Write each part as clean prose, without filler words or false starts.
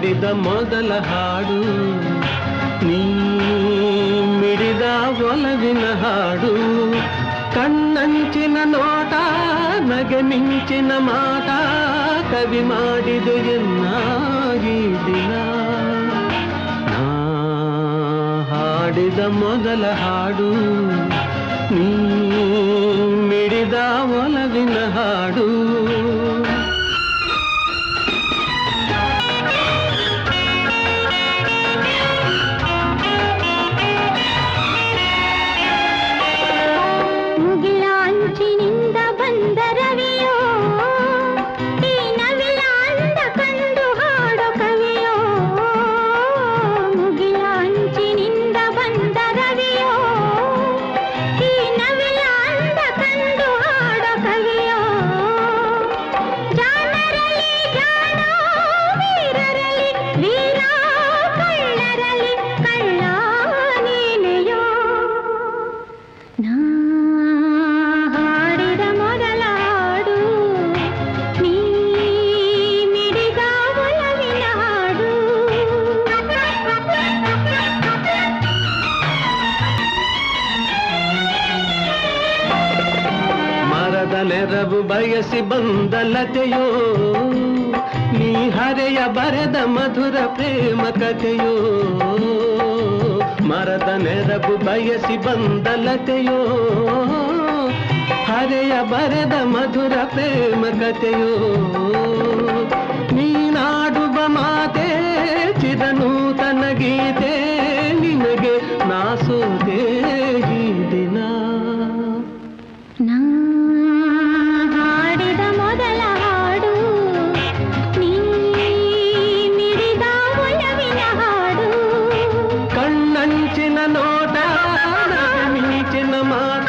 ಹಾಡಿದ ಮೊದಲ ಹಾಡು ನೀ ಮಿಡಿದ ಒಲವಿನ ಹಾಡು ಕಣ್ಣಂಚಿನ ನೋಟ ನಗೆ ಮಿಂಚಿನ ಮಾಟ ಕವಿ ಮಾಡಿದೆ ಎನ್ನಾಗಿ ದಿನ ನಾ ಹಾಡಿದ ಮೊದಲ ಹಾಡು ನೀ ಮಿಡಿದ ಒಲವಿನ ಹಾಡು ನೆರವು ಬಯಸಿ ಬಂದ ಲತೆಯೋ ನೀ ಹರೆಯ ಬರೆದ ಮಧುರ ಪ್ರೇಮ ಕಥೆಯೋ ಮರದ ನೆರವು ಬಯಸಿ ಬಂದ ಲತೆಯೋ ಹರೆಯ ಬರೆದ ಮಧುರ ಪ್ರೇಮ ಕಥೆಯೋ ನೀನಾಡುವ ಮಾತೆ ಚಿರನೂತನ ಗೀತೆ ನಿನಗೆ ನಾ ಸೋತೆ ಈ ದಿನ ನೋಟ ಮಿಂಚಿನ ಮಾತ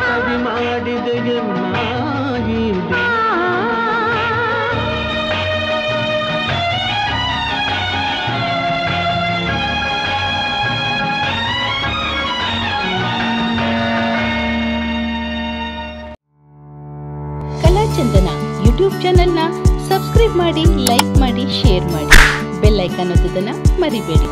ಕವಿ ಮಾಡಿದೆ ಎನ್ನಾಗಿ ಕಲಾಚಂದನ ಯೂಟ್ಯೂಬ್ ಚಾನೆಲ್ನ ಸಬ್ಸ್ಕ್ರೈಬ್ ಮಾಡಿ, ಲೈಕ್ ಮಾಡಿ, ಶೇರ್ ಮಾಡಿ, ಬೆಲ್ ಐಕಾನ್ ಒತ್ತೋದನ್ನ ಮರಿಬೇಡಿ.